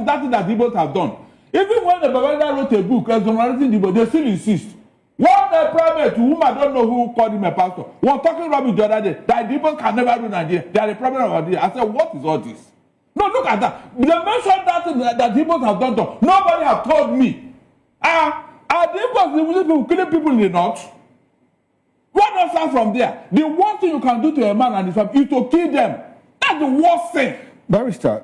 is that thing that the Igbos have done? Even when the Babangida wrote a book exonerating the Igbo, they still insist. One primate, whom I don't know who called him a pastor, was talking rubbish the other day that the Igbos can never do Nigeria. They are the problem of Nigeria. I said, what is all this? No, look at that. They mentioned that thing that the Igbos have done. Nobody have told me. Are the Igbos the Muslim people killing people in the north? What does start from there? The worst thing you can do to a man and his family is to kill them. That's the worst thing. Barrister,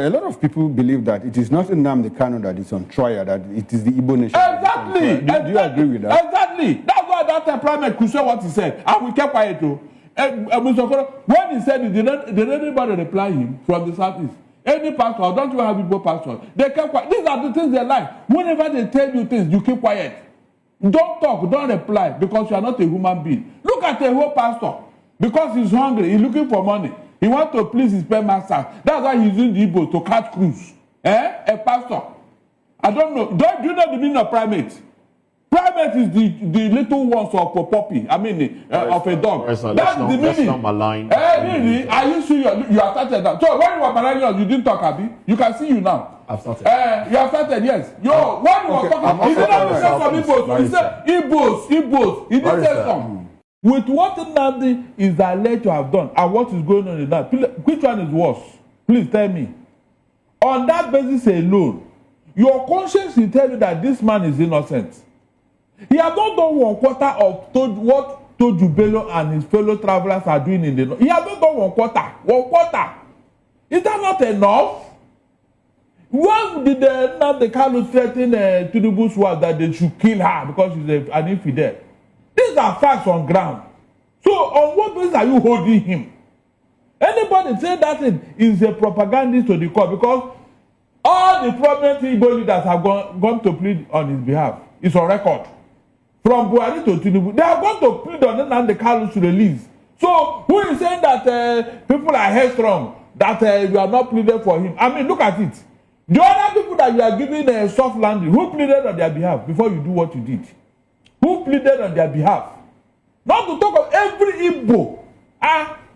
a lot of people believe that it is not Nnamdi Kanu that is on trial, that it is the Igbo nation. Exactly. Do you agree with that? Exactly. That's why that primate could say what he said. And we kept quiet too. When he said it, did anybody reply him from the southeast? Any pastor, don't you have Igbo pastors? They kept quiet. These are the things they like. Whenever they tell you things, you keep quiet. Don't talk, don't reply, because you are not a human being. Look at a whole pastor. Because he's hungry, he's looking for money. He wants to please his paymaster. That's why he's using the Igbo to catch cruise. A pastor. I don't know. Do you know the meaning of primate? Primate is the little ones of a puppy. I mean, of a dog. That's the meaning. That's not malign. Really? Are you serious? You are started that. So when you were malign, you didn't talk, Abi. You can see you now. I've started. You have started, yes. When you were talking, he didn't say some Igbos. He said Igbos. He didn't say some. With what Nnamdi is alleged to have done and what is going on in that, which one is worse? Please tell me. On that basis alone, your conscience will tell you that this man is innocent. He has not done 1/4 of what Toju Bello and his fellow travelers are doing in the north. He has not done 1/4. 1/4. Is that not enough? When did Nnamdi Kanu threaten Tinubu's wife that they should kill her because she's an infidel? These are facts on ground. So on what basis are you holding him? Anybody saying that thing is a propagandist to the court, because all the prominent Igbo leaders have gone to plead on his behalf. It's on record. From Buhari to Tinubu, they are going to plead on Nnamdi Kanu's release. So who is saying that people are headstrong, that you are not pleaded for him? I mean, look at it. The other people that you are giving a soft landing, who pleaded on their behalf before you do what you did? Who pleaded on their behalf? Not to talk of every Igbo,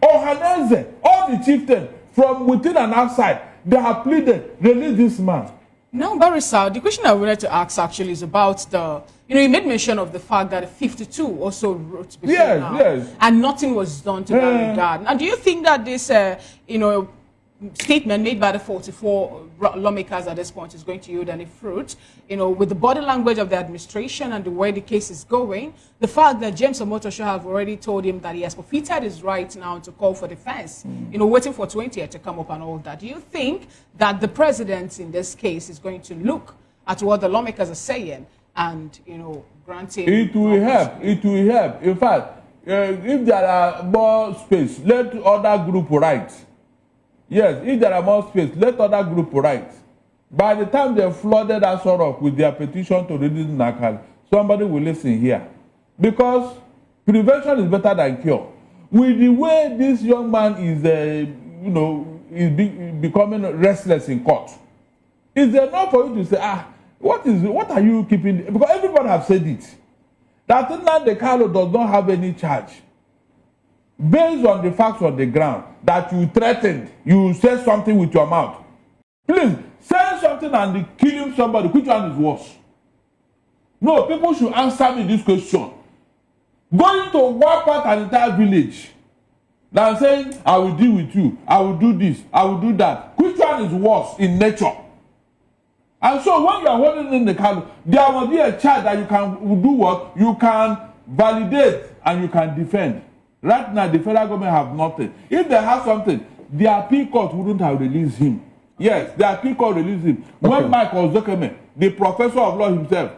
Ohaneze, all the chieftains from within and outside, they have pleaded, release this man. Now, Barrister, the question I wanted to ask actually is about the, you made mention of the fact that 52 also wrote before now, yes. And nothing was done to that regard. Now, do you think that this, statement made by the 44 lawmakers at this point is going to yield any fruit? With the body language of the administration and the way the case is going, the fact that James Omotosho have already told him that he has forfeited his right now to call for defense, waiting for 20th to come up and all that. Do you think that the president in this case is going to look at what the lawmakers are saying and, granting? It will help. It will help. In fact, if there are more space, let other group write. Yes, if there are more space, let other group write. By the time they flooded that sort of with their petition to release Nakal, somebody will listen here. Because prevention is better than cure. With the way this young man is, becoming restless in court, it's enough for you to say, what are you keeping? Because everybody have said it. That Nnamdi Kanu does not have any charge. Based on the facts on the ground, that you threatened, you said something with your mouth. Please, say something and killing somebody. Which one is worse? No, people should answer me this question. Going to wipe out an entire village, than saying, I will deal with you, I will do this, I will do that. Which one is worse in nature? And so when you are holding in the Kanu, there must be a charge that you can do what? You can validate and you can defend. Right now, the federal government have nothing. If they have something, the appeal court wouldn't have released him. Yes, the appeal court released him. Okay. When Michael Zokeme, the professor of law himself,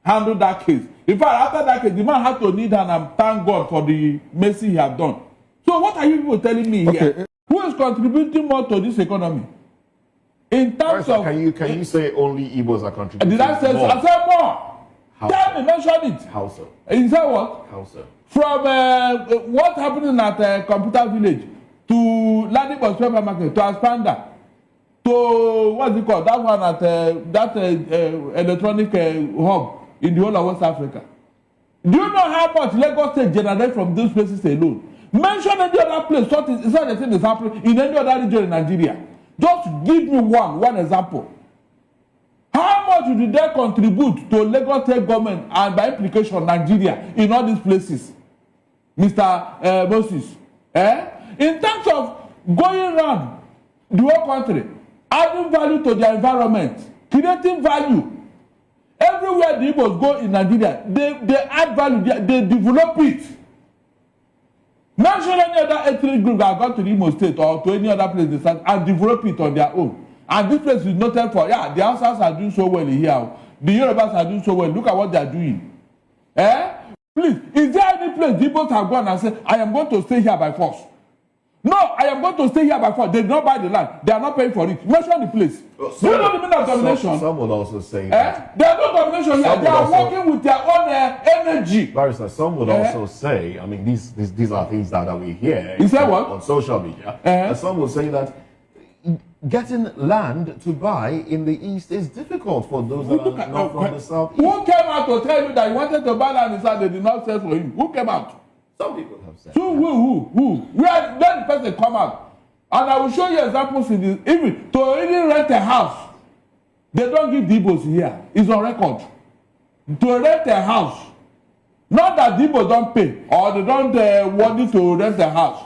handled that case. In fact, after that case, the man had to kneel down and thank God for the mercy he had done. So what are you people telling me here? Who is contributing more to this economy? In terms of... Can you say only Igbos are contributing? Did I say more? I said more. How Tell me, mention it. How so? You said what? How so? From what's happening at Computer Village to Ladybug Supermarket to Aspanda to what's it called? That one at that electronic hub in the whole of West Africa. Do you know how much Lagos State generate from those places alone? Mention any other place. It's not the thing is happening in any other region in Nigeria. Just give me one example. much did they contribute to Lagos State government and by implication Nigeria in all these places, Mr. Moses? In terms of going around the whole country, adding value to their environment, creating value. Everywhere the Igbos go in Nigeria, they add value, they develop it. Mention any other ethnic group that have gone to the Imo State or to any other place and develop it on their own. And this place is noted for, the Hausas are doing so well here. The Yorubas are doing so well. Look at what they are doing. Please, is there any place the Igbos have gone and said, I am going to stay here by force? No, I am going to stay here by force. They did not buy the land. They are not paying for it. Mention the place. Do you know the meaning of domination? Some would also say that. There are no domination here. They are working with their own energy. Barrister, some would also say, I mean, these are things that we hear on social media. And some would say that getting land to buy in the East is difficult for those that are not from the South. Who came out to tell you that you wanted to buy land in the South, they did not sell for you? Who came out? Some people have said. So who? Where the person come out? And I will show you examples in this. Even to even rent a house, they don't give the Igbos here. It's on record. To rent a house, not that the Igbos don't pay or they don't want you to rent a house,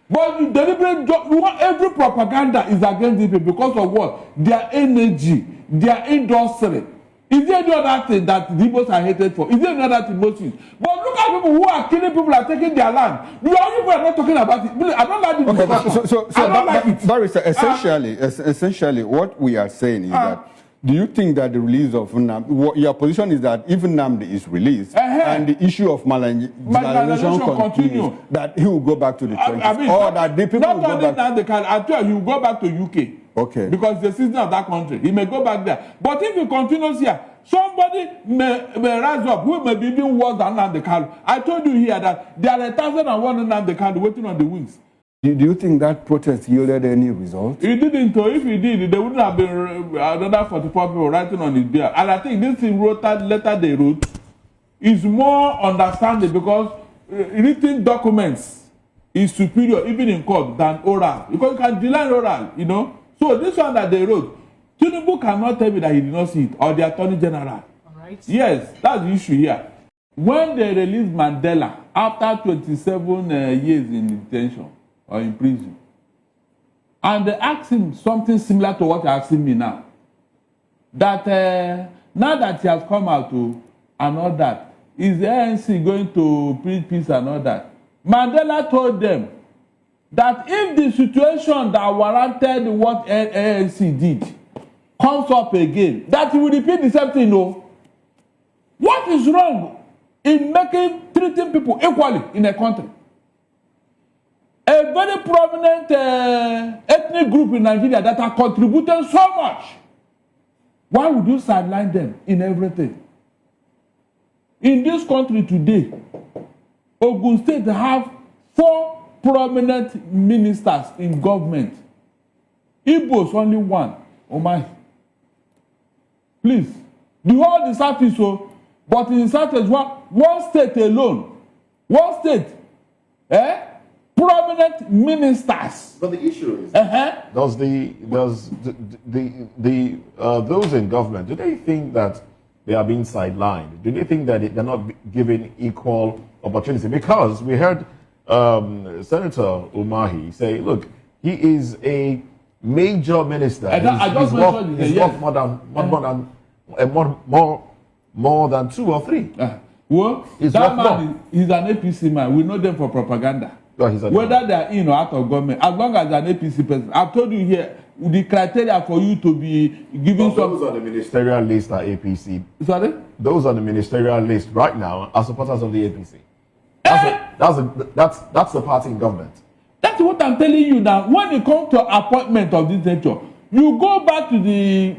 but you deliberately every propaganda is against the people because of what? Their energy, their industry. Is there any other thing that the Igbos are hated for? Is there any other thing Moses? But look at people who are killing people and taking their land. You people are not talking about it. I don't like this. Okay, so I don't like it. Barrister, essentially, what we are saying is that, do you think that the release of Nnamdi, your position is that if Nnamdi is released and the issue of marginalization continues, that he will go back to the trenches, or that the people will go back? Not only Nnamdi, I tell you, he will go back to UK. Okay. Because the citizen of that country, he may go back there. But if he continues here, somebody may rise up who may be even worse than Nnamdi Kanu. I told you here that there are 1,001 Nnamdi Kanu waiting on the wings. Do you think that protest yielded any result? He didn't. If he did, there wouldn't have been another 44 people writing on his behalf. And I think this letter they wrote is more understanding because written documents is superior even in court than oral. Because you can deny oral, you know. So this one that they wrote, Tinubu cannot tell me that he did not see it, or the Attorney General. All right. Yes, that's the issue here. When they released Mandela after 27 years in detention or in prison, and they asked him something similar to what you're asking me now, that now that he has come out and all that, is the ANC going to preach peace and all that? Mandela told them that if the situation that warranted what ANC did comes up again, that he will repeat the same thing. No. What is wrong in treating people equally in a country? A very prominent ethnic group in Nigeria that are contributing so much. Why would you sideline them in everything? In this country today, Ogun State have 4 prominent ministers in government. Igbos only 1. Oh my. Please. The whole the South is so, but in the South is one state alone. One state. Prominent ministers. But the issue is, does those in government, do they think that they are being sidelined? Do they think that they're not given equal opportunity? Because we heard Senator Umahi say, look, he is a major minister. He's worked more than 2 or 3. Well, that man is an APC man. We know them for propaganda. Whether they are in or out of government, as long as an APC person. I've told you here, the criteria for you to be given some. Those on the ministerial list are APC. Sorry? Those on the ministerial list right now are supporters of the APC. That's the party in government. That's what I'm telling you now. When it comes to appointment of this nature, you go back to the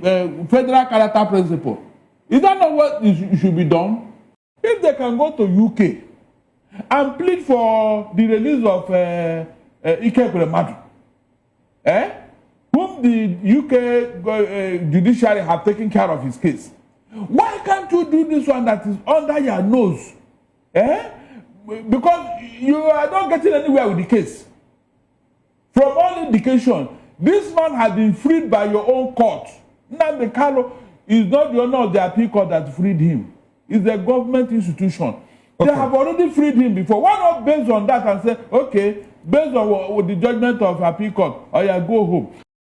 federal character principle. Is that not what should be done? If they can go to UK and plead for the release of Ikekwe, whom the UK Judiciary have taken care of his case, why can't you do this one that is under your nose? Because you are not getting anywhere with the case. From all indication, this man has been freed by your own court. Nnamdi Kanu, it's not the owner of the appeal court that freed him. It's a government institution. They have already freed him before. Why not based on that and say, okay, based on the judgment of appeal court, or yeah, go home.